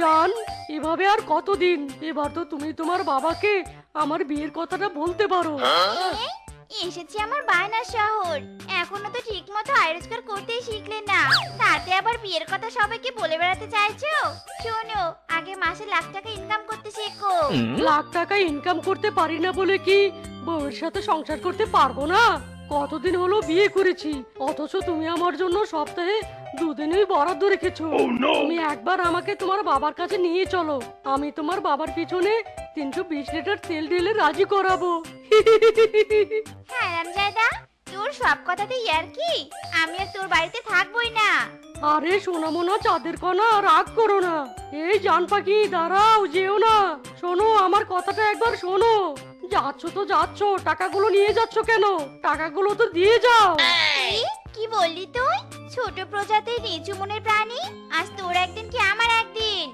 জান, এভাবে আর কতদিন? এবার তো তুমি তোমার বাবাকে আমার বিয়ের কথাটা বলতে পারো। এসেছি আমার বায়নার শহর, এখনো তো ঠিক মতো আয় রোজগার করতেই শিখলে না, তাতে আবার বিয়ের কথা সবাইকে বলে বেড়াতে চাইছো? শোনো, আগে মাসে লাখ টাকা ইনকাম করতে শেখো। লাখ টাকা ইনকাম করতে পারি না বলে কি বউয়ের সাথে সংসার করতে পারবো না? কতদিন হলো বিয়ে করেছি, অথচ তুমি আমার জন্য সপ্তাহে দুদিনই বরাদ্দ রেখেছো। তুমি একবার আমাকে তোমার বাবার কাছে নিয়ে চলো, আমি তোমার বাবার পিছনে 320 লিটার তেল ঢেলে রাজি করাবো। হ্যাঁ রামজাদা, তোর সব কথাতে ইয়ার্কি, আমি আর তোর বাড়িতে থাকবোই না। আরে সোনামোনা চাঁদের কণা, রাগ করো না। এই জান পাখি, দাঁড়াও, যেও না। শোনো, আমার কথাটা একবার শোনো। যাচ্ছ তো যাচ্ছ, টাকাগুলো নিয়ে যাচ্ছ কেন? টাকাগুলো তো দিয়ে যাও। কি বললি তুই? ছোট প্রজাতির নিচু মনের প্রাণী, আজ তোর একদিন কি আমার একদিন।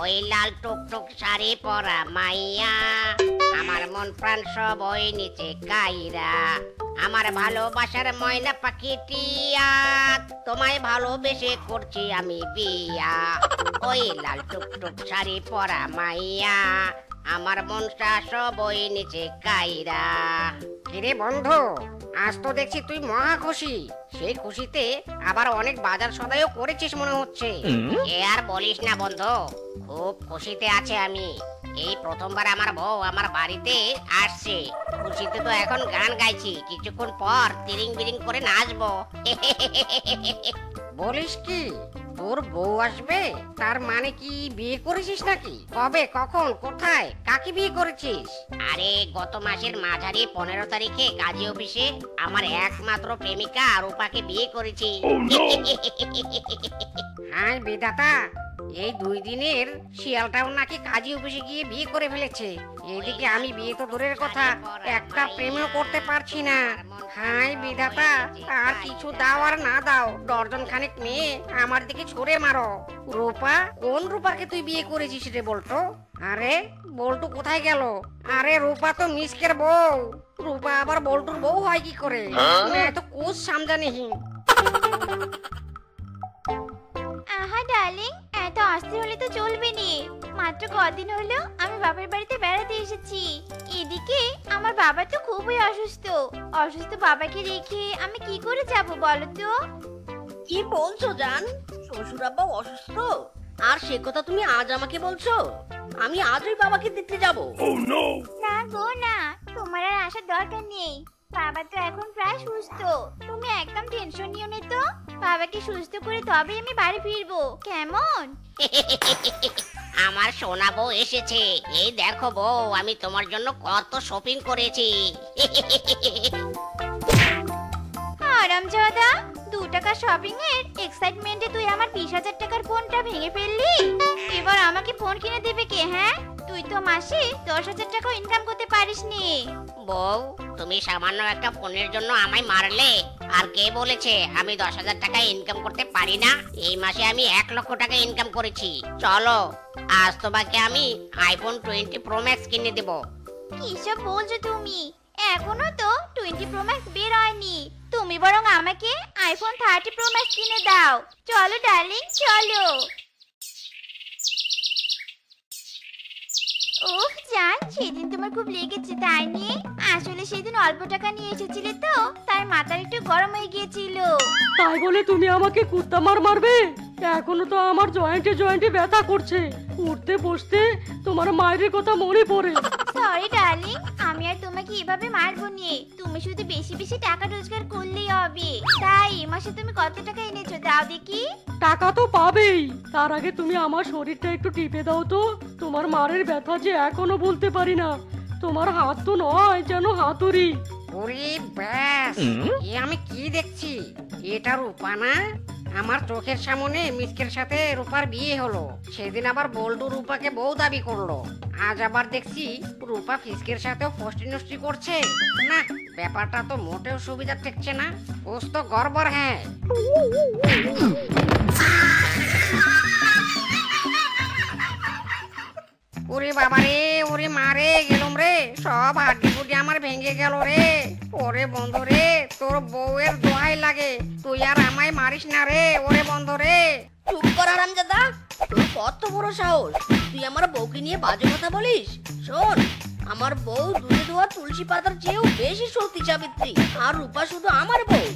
ওই লাল টুকটুক শাড়ি পরা মাইয়া, আমার মন প্রাণ সব ওই নিচে কাইরা। আমার ভালোবাসার ময়না পাখি টিয়া, তোমায় ভালোবেসে করছি আমি বিয়া। ওই লাল টুকটুক শাড়ি পরা মাইয়া, আমার মনটা সব ওই নিচে কাইরা। কিরে বন্ধু, আজ তো দেখছি তুই মহা খুশি। সেই খুশিতে আবার অনেক বাজার সদাইও করেছিস মনে হচ্ছে। এ আর বলিস না বন্ধু, খুব খুশিতে আছে আমি। এই প্রথমবার আমার বউ আমার বাড়িতে আসছে। খুশিতে তো এখন গান গাইছি, কিছুক্ষণ পর তিরিং বিরিং করে নাচবো। বলিস কি, তোর বউ আসবে? তার মানে কি বিয়ে করেছিস নাকি? কবে, কখন, কোথায়, কাকে বিয়ে করেছিস? আরে গত মাসের মাঝারি 15 তারিখে কাজী অফিসে আমার একমাত্র প্রেমিকা রূপাকে বিয়ে করেছি। হায় বিধাতা, এই 2 দিনের শিয়ালটাও নাকি কাজী অফিসে গিয়ে বিয়ে করে ফেলেছে। এদিকে আমি বিয়ে তো দূরের কথা, একটা প্রেমও করতে পারছি না। হায় বিধাতা, আর কিছু দাও আর না দাও, ডর্জন খানেক মেয়ে আমার দিকে ছুড়ে মারো। রূপা, কোন রূপাকে তুই বিয়ে করেছিস রে বল্টু? আরে বল্টু কোথায় গেল? আরে রূপা তো মিসকের বউ। রূপা আবার বল্টুর বউ হয় কি করে? তো কোচ সামজা নেহি। আহা ডার্লিং, এত অস্থির হলে তো চলবে না। মাত্র কদিন হলো আমি বাবার বাড়িতে বেড়াতে এসেছি। এদিকে আমার বাবা তো খুবই অসুস্থ। অসুস্থ বাবাকে রেখে আমি কি করে যাব বলো তো? কি বলছো জান? শ্বশুর আব্বা অসুস্থ, আর সে কথা তুমি আজ আমাকে বলছো? আমি আজই বাবাকে দেখতে যাব। না গো না, তোমার আর আসার দরকার নেই। বাবা তো এখন প্রায় সুস্থ, তুমি একদম টেনশন নিও না তো। বাবাকে সুস্থ করে তবে আমি বাড়ি ফিরবো, কেমন? আমার সোনা বউ এসেছে। এই দেখো বউ, আমি তোমার জন্য কত শপিং করেছি। আরামজাদা, 2 টাকা শপিং এর এক্সাইটমেন্টে তুই আমার 20,000 টাকার ফোনটা ভেঙে ফেললি। এবার আমাকে ফোন কিনে দেবে কে? হ্যাঁ, তুই তো মাসে 10,000 টাকা ইনকাম করতে পারিসনি। বউ, তুমি সামান্য একটা ফোনের জন্য আমায় মারলে? আর কে বলেছে আমি 10,000 টাকা ইনকাম করতে পারি না? এই মাসে আমি 1 লক্ষ টাকা ইনকাম করেছি। চলো, আজ তোমাকে আমি আইফোন 20 প্রো ম্যাক্স কিনে দেব। কিসব বলছো তুমি? এখনো তো 20 প্রো ম্যাক্স বের হয়নি। তুমি বরং আমাকে আইফোন 30 প্রো ম্যাক্স কিনে দাও। চলো ডার্লিং, চলো। ওহ জান, সেদিন তোমার খুব লেগেছে তাই নিয়ে? আসলে সেদিন অল্প টাকা নিয়ে এসেছিলে তো, তাই মাথার একটু গরম হয়ে গিয়েছিল। তাই বলে তুমি আমাকে কুত্তা মারবে? এখনো তো আমার জয়েন্টে জয়েন্টে ব্যথা করছে। উঠতে বসতে তোমার মায়ের কথা মনে পড়ে। সরি ডার্লিং, আমি আর তোমাকে এভাবে মারবো নি। তুমি শুধু বেশি বেশি টাকা রোজগার করলেই হবে। তাই এই মাসে তুমি কত টাকা এনেছো দাও দেখি। টাকা তো পাবেই, তার আগে তুমি আমার শরীরটা একটু টিপে দাও তো। তোমার মারের ব্যথা যে এখনো বলতে পারি না। তোমার হাত তো নয়, যেন হাতুড়ি। ওরে ব্যাস, এ আমি কি দেখছি? এটা রূপা না? আমার চোখের সামনে মিসকের সাথে রূপার বিয়ে হলো। সেদিন আবার বল্টু রূপাকে বউ দাবি করলো। আজ আবার দেখছি রূপা ফিসকের সাথেও ফষ্টি নষ্টি করছে। না, ব্যাপারটা তো মোটেও সুবিধা ঠেকছে না। ওস তো গড়বড়। হ্যাঁ, ওরে বাবা রে, ওরে মারে গেলুম রে, সব হাড্ডি ফুড্ডি আমার ভেঙে গেল রে। ওরে বন্ধু রে, তোর বউয়ের দোহাই ভয় লাগে। তুই আর আমায় মারিস না রে ওরে বন্ধ রে। চুপ কর হারামজাদা, তোর কত বড় সাহস, তুই আমার বউকে নিয়ে বাজে কথা বলিস? শোন, আমার বউ দুধে ধোয়া তুলসী পাতার চেয়েও বেশি সতী সাবিত্রী, আর রূপা শুধু আমার বউ,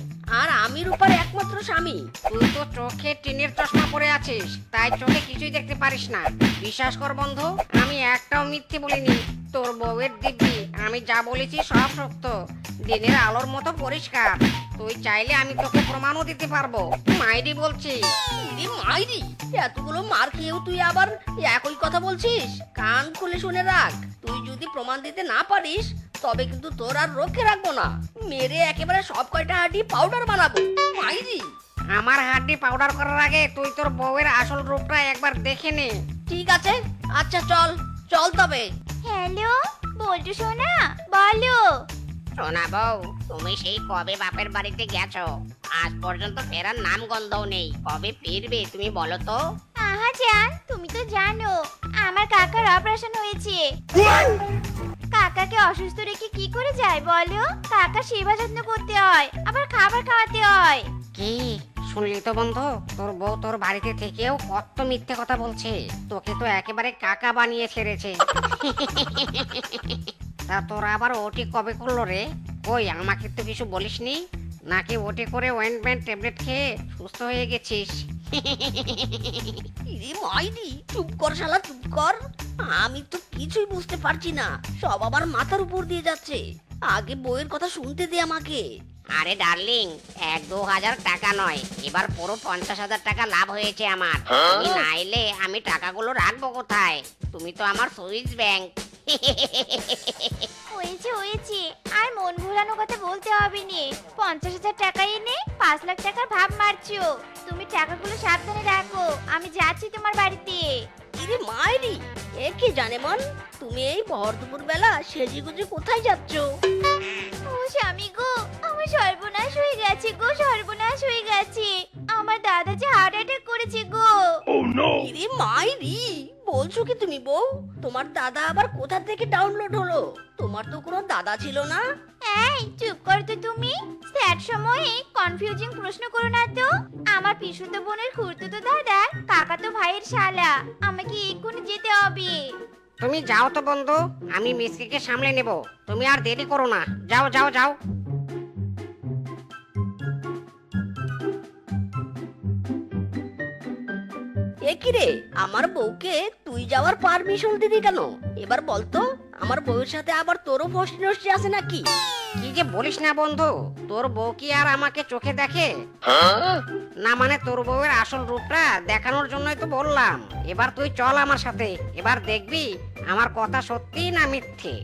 আর আমি রূপার একমাত্র স্বামী। তুই তো চোখে টিনের চশমা পরে আছিস, তাই চোখে কিছুই দেখতে পারিস না। বিশ্বাস কর বন্ধু, আমি একটাও মিথ্যে বলিনি। তোর বউয়ের দিব্যি, আমি যা বলেছি সব সত্য, দিনের আলোর মতো পরিষ্কার। তুই চাইলে আমি তোকে প্রমাণও দিতে পারবো। মাইরি বলছি। ইরে মাইরি, এতগুলো মার খেয়েও তুই আবার একই কথা বলছিস? কান খুলে শুনে রাখ, তুই যদি প্রমাণ দিতে না পারিস তবে কিন্তু তোর আর রক্ষে রাখবো না, মেরে একেবারে সব কয়টা হাড্ডি পাউডার বানাবো। মাইরি, আমার হাড্ডি পাউডার করার আগে তুই তোর বউয়ের আসল রূপটা একবার দেখে নে। ঠিক আছে, আচ্ছা চল চল তবে। হ্যালো বল্টু সোনা, বলো। সোনা বউ, তুমি সেই কবে বাপের বাড়িতে গেছো? আজ পর্যন্ত ফেরার নাম গন্ধও নেই। কবে ফিরবে তুমি বলো তো? আহা জান, তুমি তো জানো আমার কাকার অপারেশন হয়েছে। কাকাকে অসুস্থ রেখে কি করে যায় বলো? কাকা সেবা যত্ন করতে হয়, আবার খাবার খাওয়াতে হয়। কি শুনলি তো বন্ধু, তোর বউ তোর বাড়িতে থেকেও কত মিথ্যে কথা বলছে। তোকে তো একেবারে কাকা বানিয়ে ছেড়েছে। তা তোর আবার ওটি কবে করলো রে? কই আমাকে তো কিছু বলিসনি, নাকি ওটি করে অয়েন্টমেন্ট ট্যাবলেট খেয়ে সুস্থ হয়ে গেছিস? ইরে মাইরি, চুপ কর শালা, চুপ কর। আমি তো কিছুই বুঝতে পারছি না, সব আমার মাথার উপর দিয়ে যাচ্ছে। আগে বইয়ের কথা শুনতে দে আমাকে। আরে ডার্লিং, 1-2 হাজার টাকা নয়, এবার পুরো 50,000 টাকা লাভ হয়েছে আমার। তুমি না এলে আমি টাকাগুলো রাখবো কোথায়? তুমি তো আমার সুইস ব্যাংক। হয়েছে হয়েছে, আর মন ভোলানো কথা বলতে হবে নে। 50,000 টাকা এনে 5 লাখ টাকার ভাব মারছো। তুমি টাকাগুলো সাবধানে রাখো, আমি যাচ্ছি তোমার বাড়িতে। ইরে মাইরি, এ কি জানে মন, তুমি এই ভর দুপুর বেলা সেজে গুজে কোথায় যাচ্ছ? ও স্বামী গো, আমার সর্বনাশ হয়ে গেছে গো, সর্বনাশ হয়ে গেছে। আমার দাদা যে হার্ট অ্যাটাক করেছে গো। ইরে মাইরি, বলছো কি তুমি বউ? তোমার দাদা আবার কোথা থেকে ডাউনলোড হলো? তোমার তো কোনো দাদা ছিল না। এই চুপ কর তো তুমি। স্যাড সময়ে কনফিউজিং প্রশ্ন করো না তো। আমার পিসুতো বোনের খুড়তুতো দাদা কাকাতো ভাইয়ের শালা, আমাকে এক্ষুনি যেতে হবে। তুমি যাও তো বন্ধু, আমি মিসকিকে সামলে নেব। তুমি আর দেরি করো না, যাও যাও যাও। এ কি রে, আমার বউকে তুই যাওয়ার পারমিশন দিদি কেন? এবার বলতো, আমার বউয়ের সাথে আবার তোরও ফষ্টি নষ্টি আছে নাকি? কি যে বলিস না বন্ধু, তোর বউ কি আর আমাকে চোখে দেখে? না মানে তোর বউয়ের আসল রূপটা দেখানোর জন্যই তো বললাম। এবার তুই চল আমার সাথে, এবার দেখবি আমার কথা সত্যি না মিথ্যে।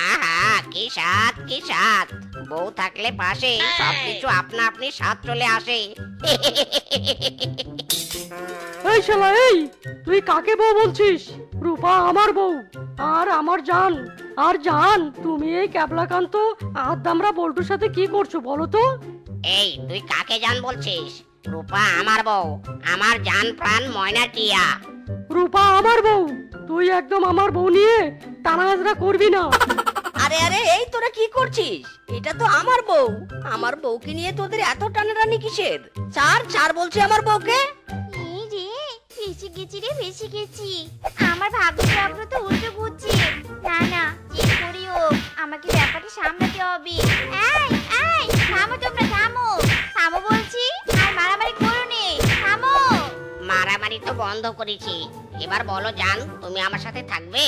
আহা কি স্বাদ কি স্বাদ, বউ থাকলে পাশে সবকিছু আপনা আপনি স্বাদ চলে আসে। এই শালা এই, তুই কাকে বউ বলছিস? রূপা আমার বউ, আর আমার জান। আর জান, তুমি এই ক্যাবলাকান্ত আদামরা বল্টুর সাথে কি করছো বলো তো? এই তুই কাকে জান বলছিস? রূপা আমার বউ, আমার জান প্রাণ ময়না টিয়া। রূপা আমার বউ, তুই একদম আমার বউ নিয়ে টানাহাজরা করবি না। আরে আরে, এই তোরা কি করছিস? এটা তো আমার বউ, আমার বউকে নিয়ে তোদের এত টানাটানি কিসের? ছাড় ছাড় বলছি আমার বউকে। এই রে, বেশি গেছি রে, বেশি গেছি। আমার ভাগ্যচক্র তো উল্টো ঘুরছে। না না, যে করি হোক আমাকে ব্যাপারটা সামলাতে হবে। এই এই, থামো তোমরা, থামো থামো বলছি, আর মারামারি করো নে, থামো। মারামারি তো বন্ধ করেছি, এবার বলো জান, তুমি আমার সাথে থাকবে?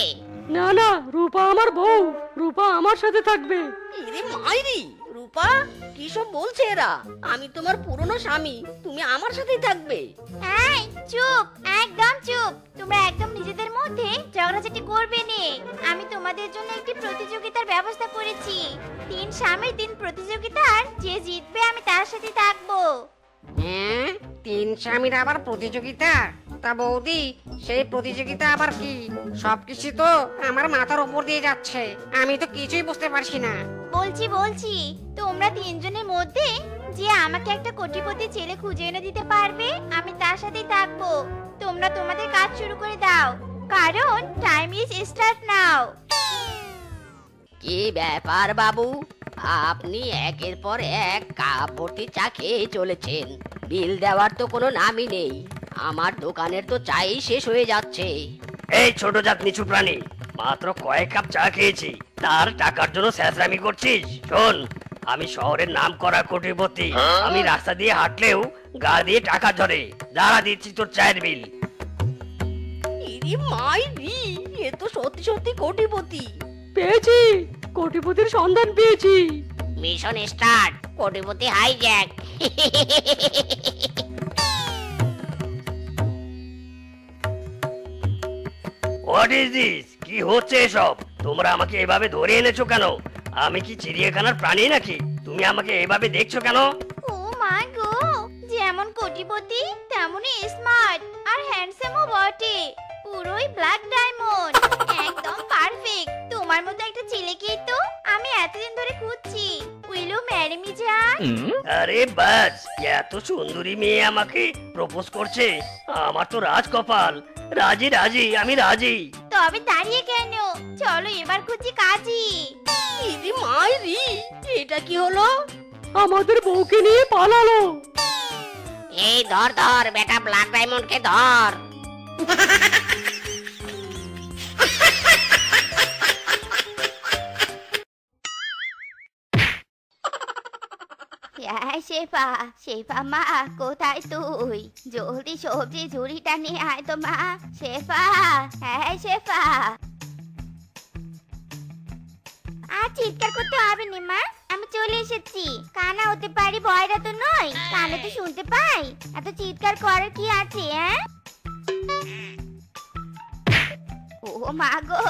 না না, রূপা আমার বউ, রূপা আমার সাথে থাকবে। ইরে মাইরি, রূপা কি সব বলছে এরা? আমি তোমার পুরনো স্বামী, তুমি আমার সাথেই থাকবে। এই চুপ, একদম চুপ। তোমরা একদম নিজেদের মধ্যে ঝগড়াঝাটি করবে নে। আমি তোমাদের জন্য একটি প্রতিযোগিতার ব্যবস্থা করেছি। 3 স্বামীর 3 প্রতিযোগিতার যে জিতবে আমি তার সাথে থাকবো। হ্যাঁ, 3 স্বামীর আবার প্রতিযোগিতা? তা বৌদি, সেই প্রতিযোগিতা আবার কি? সবকিছু তো আমার মাথার উপর দিয়ে যাচ্ছে, আমি তো কিছুই বুঝতে পারছি না। বলছি তোমরা 3 জনের মধ্যে যে আমাকে একটা কোটিপতি ছেলে খুঁজে এনে দিতে পারবে আমি তার সাথেই থাকবো। তোমরা তোমাদের কাজ শুরু করে দাও। কারণ টাইম ইজ স্টার্ট নাও। কি ব্যাপার বাবু, আপনি একের পর এক কাপ ভর্তি চা খেয়ে চলেছেন, বিল দেওয়ার তো কোনো নামই নেই। আমার দোকানের তো চাই শেষ হয়ে যাচ্ছে। এই ছোট জাত নিচু প্রাণী, মাত্র কয়েক কাপ চা খেয়েছি, তার টাকার জন্য স্যাঁচরামি করছিস? শোন, আমি শহরের নাম করা কোটিপতি। আমি রাস্তা দিয়ে হাঁটলেও গা দিয়ে টাকা ঝরে। দাঁড়া, দিচ্ছি তোর চায়ের বিল। ইরি মাইরি, এ তো সত্যি সত্যি কোটিপতি। পেয়েছি, কোটিপতির সন্ধান পেয়েছি। মিশন স্টার্ট, কোটিপতি হাইজ্যাক। What is this? কি হচ্ছে এসব? তোমরা আমাকে এভাবে ধরে এনেছো কেন? আমি কি চিড়িয়াখানার প্রাণী নাকি? তুমি আমাকে এভাবে দেখছো কেন? ও মা গো, যেমন কোটিপতি তেমনই স্মার্ট আর হ্যান্ডসামও বটে। পুরোই ব্ল্যাক ডায়মন্ড, একদম পারফেক্ট। তোমার মতো একটা ছেলেকেই তো আমি এতদিন ধরে খুঁজছি। উইল ইউ ম্যারি মি জান? আরে বাস, এত সুন্দরী মেয়ে আমাকে প্রপোজ করছে। আমার তো রাজ কপাল। রাজি রাজি, আমি রাজি। তবে দাঁড়িয়ে কেন? চলো এবার খুঁজি কাজী। ইরি মাইরি, এটা কি হলো? আমাদের বউকে নিয়ে পালালো। এই ধর ধর বেটা, ব্ল্যাক ডায়মন্ডকে ধর। শেফা, শেফা মা কোথায় তুই? জলদি সবজি ঝুড়িটা নিয়ে আয় তো মা। শেফা, হ্যাঁ শেফা। আর চিৎকার করতে হবে না মা, আমি চলে এসেছি। কানা হতে পারি, ভয়রা তো নয়, কানে তো শুনতে পাই। এত চিৎকার করার কি আছে? ও মা গো,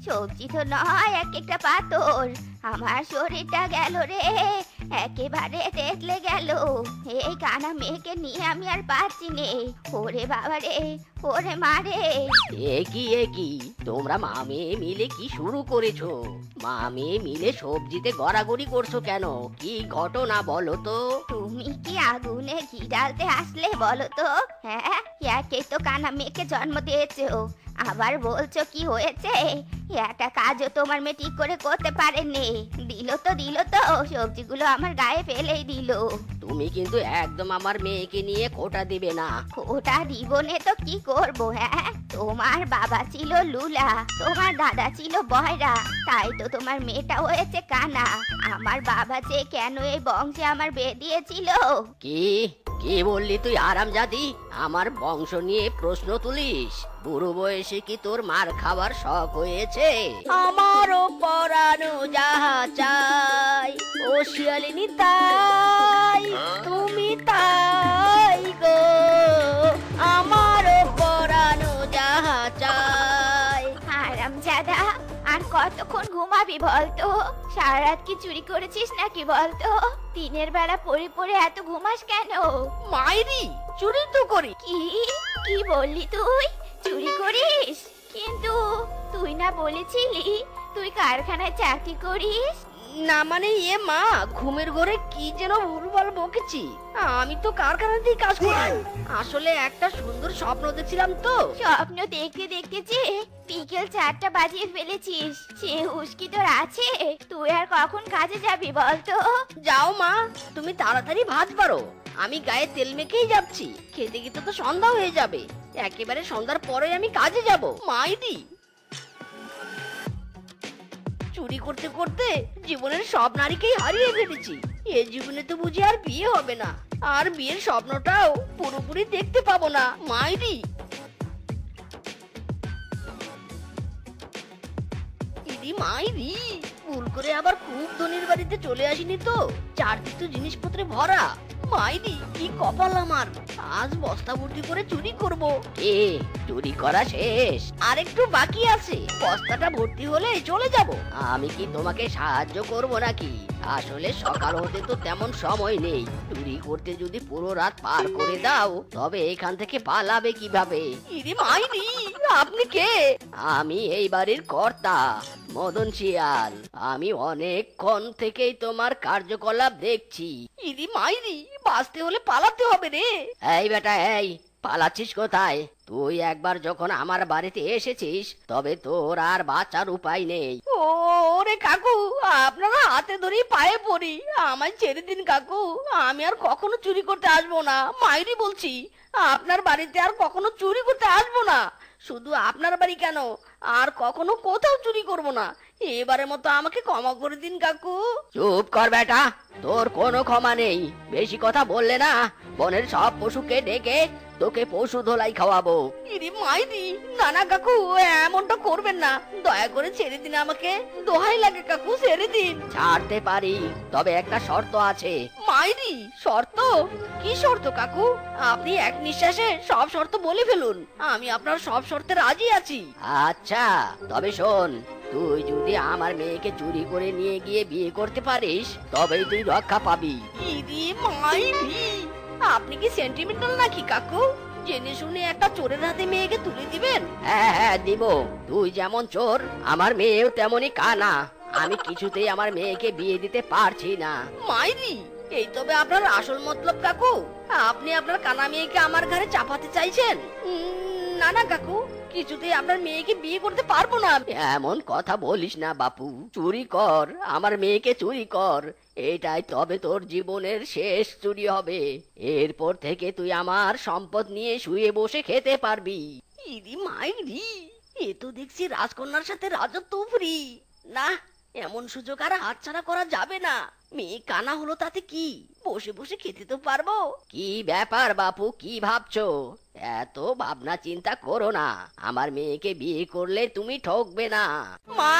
সবজি তো নয়, এক একটা পাথর। আমার শরীরটা গেল রে, একেবারে তেতলে গেল। এই কানা মেয়েকে নিয়ে আমি আর পাচ্ছি নে। ওরে বাবা রে, ওরে মারে। একি তোমরা মামে মিলে কি শুরু করেছো? মামে মিলে সবজিতে গড়াগড়ি করছো কেন? কি ঘটনা বলো তো? তুমি কি আগুনে ঘি ঢালতে আসলে বলো তো? হ্যাঁ, একে তো কানা মেয়েকে জন্ম দিয়েছো, আবার বলছো কি হয়েছে? একটা কাজও তোমার মেয়ে ঠিক করে করতে পারেনি। দিল তো সবজিগুলো আমার গায়ে ফেলেই দিল। তুমি কিন্তু একদম আমার মেয়েকে নিয়ে খোটা দিবে না। ওটা দিবনে তো কি করব? হ্যাঁ, তোমার বাবা ছিল লুলা, তোমার দাদা ছিল বয়রা, তাই তো তোমার মেয়েটা হয়েছে কানা। আমার বাবা যে কেন এই বংশে আমার বিয়ে দিয়েছিল। কি কি বললি তুই আরামজাদি? আমার বংশ নিয়ে প্রশ্ন তুলিস? বুড়ো বয়সে কি তোর মার খাবার শখ হয়েছে? আমারও পরানো যাহা চাই, ও শিয়ালিনী তাই, তুমি তাই গো। আমারও পরানো যাহা চাই। হারামজাদা, আর কতক্ষণ ঘুমাবি বলতো? সারা রাত কি চুরি করেছিস নাকি বলতো? দিনের বেলা পড়ে পড়ে এত ঘুমাস কেন? মাইরি, চুরি তো করি। কি কি বললি তুই? চুরি করিস? কিন্তু তুই না বলেছিলি তুই কারখানায় চাকরি করিস? না মানে মা, ঘুমের ঘরে কি যেন ভুলভাল বকেছি। আমি তো কারখানাতেই কাজ করি। আসলে একটা সুন্দর স্বপ্ন দেখছিলাম তো। স্বপ্ন দেখতে দেখতে যে বিকেল 4টা বাজিয়ে ফেলেছিস, সে হুঁশকি তোর আছে? তুই আর কখন কাজে যাবি বলতো? যাও মা, তুমি তাড়াতাড়ি ভাত পারো। আমি গায়ে তেল মেখেই যাচ্ছি। খেতে খেতে তো সন্ধ্যা হয়ে যাবে। একেবারে সন্ধ্যার পরে আমি কাজে যাব। মাইদি, চুরি করতে করতে জীবনের সব নারীকেই হারিয়ে ফেলেছি। এ জীবনে তো বুঝি আর বিয়ে হবে না, আর বিয়ের স্বপ্নটাও পুরোপুরি দেখতে পাবো না। মাইদি, ইদি মাইদি, ভুল করে আবার খুব ধনীর বাড়িতে চলে আসিনি তো? চারদিক তো জিনিসপত্রে ভরা। মাইদি, কি কপাল আমার, আজ বস্তা ভর্তি করে চুরি করব। কি চুরি করা শেষ? আর একটু বাকি আছে, বস্তাটা ভর্তি হলে চলে যাব। আমি কি তোমাকে সাহায্য করব নাকি? আসলে সকাল হতে তো তেমন সময় নেই। চুরি করতে যদি পুরো রাত পার করে দাও, তবে এখান থেকে পালাবে কিভাবে? ইরে মাইরি, আপনি কে? আমি এই বাড়ির কর্তা, মদন শিয়াল। আমি অনেকক্ষণ থেকেই তোমার কার্যকলাপ দেখছি। ইরে মাইরি, বাঁচতে হলে পালাতে হবে রে। এই বেটা এই, পালাচ্ছিস কোথায়? তুই একবার যখন আমার বাড়িতে এসেছিস তবে তোর আর বাঁচার উপায় নেই। ওরে কাকু, আপনারা হাতে ধরে পায়ে পড়ি, আমায় ছেড়ে দিন কাকু। আমি আর কখনো চুরি করতে আসবো না, মাইরি বলছি। আপনার বাড়িতে আর কখনো চুরি করতে আসবো না। শুধু আপনার বাড়ি কেন, আর কখনো কোথাও চুরি করব না। এবারের মতো আমাকে ক্ষমা করে দিন কাকু। চুপ কর বেটা, তোর কোনো ক্ষমা নেই। বেশি কথা বললে না বনের সব পশুকে ডেকে তোকে পশু ধোলাই খাওয়াবো। ইরে মাইরি, না না কাকু, এমনটা করবেন না। দয়া করে ছেড়ে দিন আমাকে, দোহাই লাগে কাকু, ছেড়ে দিন। ছাড়তে পারি, তবে একটা শর্ত আছে। মাইরি, শর্ত? কি শর্ত কাকু? আপনি এক নিঃশ্বাসে সব শর্ত বলে ফেলুন, আমি আপনার সব শর্তে রাজি আছি। আচ্ছা, তবে শোন, তুই যদি আমার মেয়েকে চুরি করে নিয়ে গিয়ে বিয়ে করতে পারিস তবেই তুই রক্ষা পাবি। ইরে মাইরি, আপনি কি সেন্টিমেন্টাল নাকি কাকু? জেনে শুনে একটা চোরের হাতে মেয়েকে তুলে দিবেন? হ্যাঁ হ্যাঁ দিব। তুই যেমন চোর, আমার মেয়েও তেমনই কানা। আমি কিছুতেই আমার মেয়েকে বিয়ে দিতে পারছি না। মাইরি, এই তবে আপনার আসল মতলব কাকু? আপনি আপনার কানা মেয়েকে আমার ঘরে চাপাতে চাইছেন? না না কাকু, কিছুতেই আপনার মেয়েকে বিয়ে করতে পারবো না। এমন কথা বলিস না বাপু, চুরি কর, আমার মেয়েকে চুরি কর। এটাই তবে তোর জীবনের শেষ চুরি হবে। এরপর থেকে তুই আমার সম্পদ নিয়ে শুয়ে বসে খেতে পারবি। ইরি মাইরি, এ তো দেখছি রাজকন্যার সাথে রাজত্ব ফ্রি। না, এমন সুযোগ আর হাতছাড়া করা যাবে না। মেয়ে কানা হলো তাতে কি, বসে বসে খেতে তো পারবো। কি ব্যাপার বাপু, কি ভাবছো? এত ভাবনা চিন্তা করো না, আমার মেয়েকে বিয়ে করলে তুমি ঠকবে না। মা,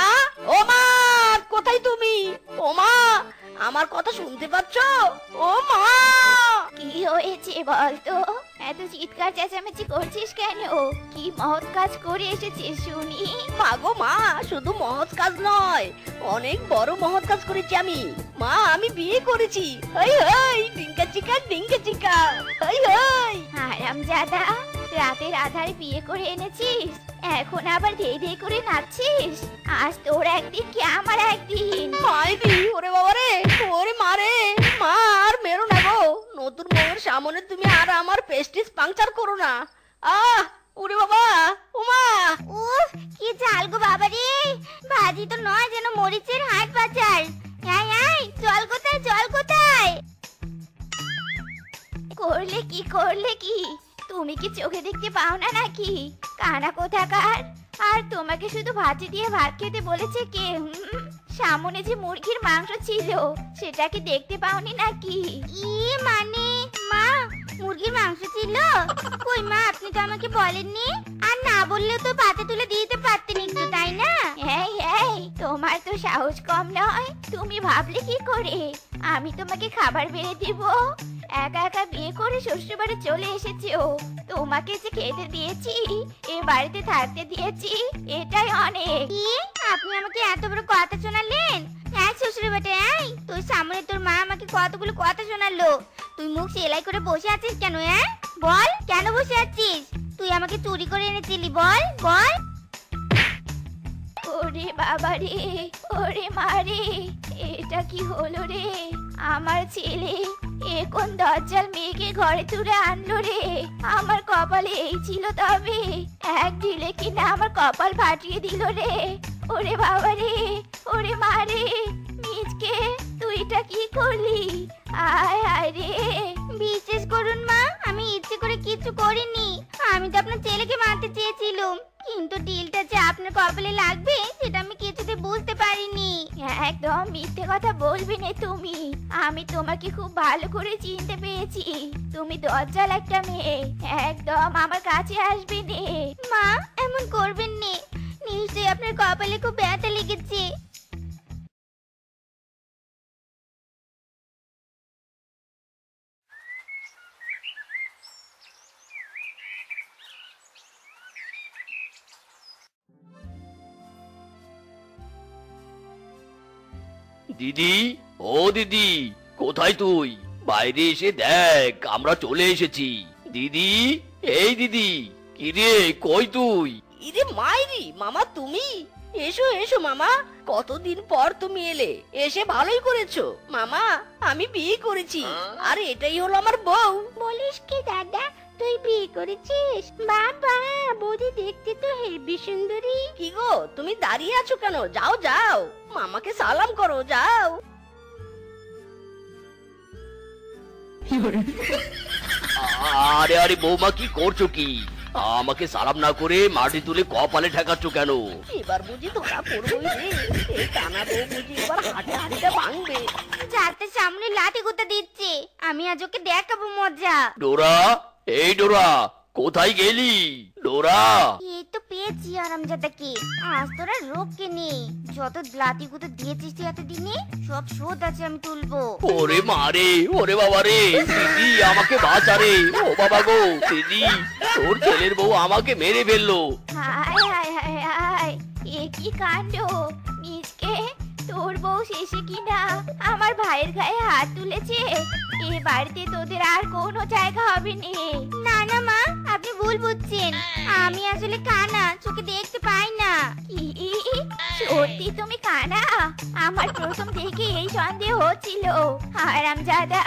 ও মা, কোথায় তুমি? ও মা, আমার কথা শুনতে পাচ্ছ? ও মা! কি হয়েছে বলতো? এত চিৎকার চেঁচামেচি করছিস কেন? কি মহৎ কাজ করে এসেছিস শুনি? মা গো মা, শুধু মহৎ কাজ নয়, অনেক বড় মহৎ কাজ করেছি আমি। মা, আমি বিয়ে করেছি। হাই হাই, ডিঙ্কা চিকা ডিঙ্কা চিকা, হাই হাই। হারামজাদা, রাতের আধারে বিয়ে করে এনেছিস, এখন আবার ধেই ধেই করে নাচছিস। আজ তোর একদিন কি আমার একদিন। মাইরি, ওরে বাবা রে, ওরে মারে। মা, আর মেরো না গো, নতুন বউয়ের সামনে তুমি আর আমার পেস্টিস পাংচার করো না। আহ, ওরে বাবা, ওমা! উফ, কি ঝাল গো বাবা রে। ভাজি তো নয়, যেন মরিচের হাট বাজার। আয় আয়, জল কোথায়, জল কোথায়? করলে কি, করলে কি? তুমি কি চোখে দেখতে পাও না নাকি? কানা কোথাকার। আর তোমাকে শুধু ভাজি দিয়ে ভাত খেতে বলেছে কে? সামনে যে মুরগির মাংস ছিল সেটা কি দেখতে পাওনি নাকি? মানে মা, মুরগির মাংস ছিল? কই মা, আপনি তো আমাকে বলেননি। আর না বললেও তো পাতে তুলে দিতে পারতেন একটু, তাই না? এই এই, তোমার তো সাহস কম নয়। তুমি ভাবলে কি করে আমি তোমাকে খাবার বেড়ে দিব? একা একা বিয়ে করে শ্বশুর বাড়ি চলে এসেছো। তোমাকে যে খেতে দিয়েছি, এ বাড়িতে থাকতে দিয়েছি, এটাই অনেক। কি, আপনি আমাকে এত বড় কথা শোনালেন? হ্যাঁ শ্বশুর বাড়ি, এই তোর সামনে তোর মা আমাকে কতগুলো কথা শোনালো। তুই মুখ সেলাই করে বসে আছিস কেন? হ্যাঁ বল, কেন বসে আছিস? তুই আমাকে চুরি করে এনেছিলি, বল বল। ওরে বাবা রে, ওরে মারে, এটা কি হলো রে? আমার ছেলে এ কোন দজ্জাল মেয়েকে ঘরে তুলে আনলো রে? আমার কপালে এই ছিল তবে, এক ঢিলে কিনা আমার কপাল ফাটিয়ে দিল রে। ওরে বাবা রে, ওরে মারে, মিজকে তুই এটা কি করলি? আয় আয় রে। বিশ্বাস করুন মা, আমি ইচ্ছে করে কিছু করিনি। আমি তো আপনার ছেলেকে মারতে চেয়েছিলাম, কিন্তু ডিলটা যে আপনার কপালে লাগবে সেটা আমি কিছুতে বুঝতে পারিনি। একদম মিথ্যে কথা বলবি না তুমি। আমি তোমাকে খুব ভালো করে চিনতে পেরেছি। তুমি দজ্জাল একটা মেয়ে, একদম আমার কাছে আসবে না। মা, এমন করবেন না, নিশ্চয়ই আপনার কপালে খুব ব্যথা লেগেছে। দিদি, ও দিদি, কোথায় তুই? বাইরে এসে দেখ, আমরা চলে এসেছি। দিদি, এই দিদি, কি রে, কই তুই? ইরে মাইরি, মামা তুমি? এসো এসো মামা, কতদিন পর তুমি এলে, এসে ভালোই করেছো। মামা, আমি বিয়ে করেছি, আর এটাই হলো আমার বউ। বলিস কি দাদা, তুই বিয়ে করেছিস? বাবা, বৌদি দেখতে তো হেবি সুন্দরী। কি গো, তুমি দাঁড়িয়ে আছো কেন? যাও যাও, মামাকে সালাম করো, যাও। আরে আরে বৌমা, কি করছো কি? আমাকে সালাম না করে মাটি তুলে কপালে ঠেকাচ্ছ কেন? এবার বুঝি ধরা পড়বই রে। এই কানা বউ বুঝি এবার হাটে হাড়িটা ভাঙবে। যাতে সামনে লাঠি গুঁতা দিচ্ছে, আমি আজ ওকে দেখাবো মজা। ডোরা, এই ডোরা, কোথায় গেলি? ডোরা, এই তো পেয়েছি আরামজাদাকে। আজ তোরা রোগকে নেই, যত লাঠি গুঁতো দিয়েছিস তুই এতদিনে, সব শোধ আছে আমি তুলবো। ওরে মারে, ওরে বাবা রে, দিদি আমাকে বাঁচা রে। ও বাবা গো, দিদি, তোর ছেলের বউ আমাকে মেরে ফেললো। হায় হায় হায় হায়, এ কি কাণ্ড! মিজকে, তোর বউ শেষে কিনা আমার ভাইয়ের গায়ে হাত তুলেছে। এ বাড়িতে তোদের আর কোনো জায়গা হবে না। না না মা, আপনি ভুল বুঝছেন। আমি আসলে কানা, চোখে দেখতে পাই না। কি সত্যি তুমি কানা? আমার প্রথম থেকে এই সন্দেহ হচ্ছিল। হারামজাদা,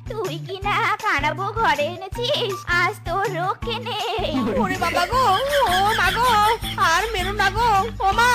তুই কিনা কানা বউ ঘরে এনেছিস, আজ তোর রক্ষে নেই। ওরে বাবা গো, ও মা গো, আর মেরো না গো, ও মা।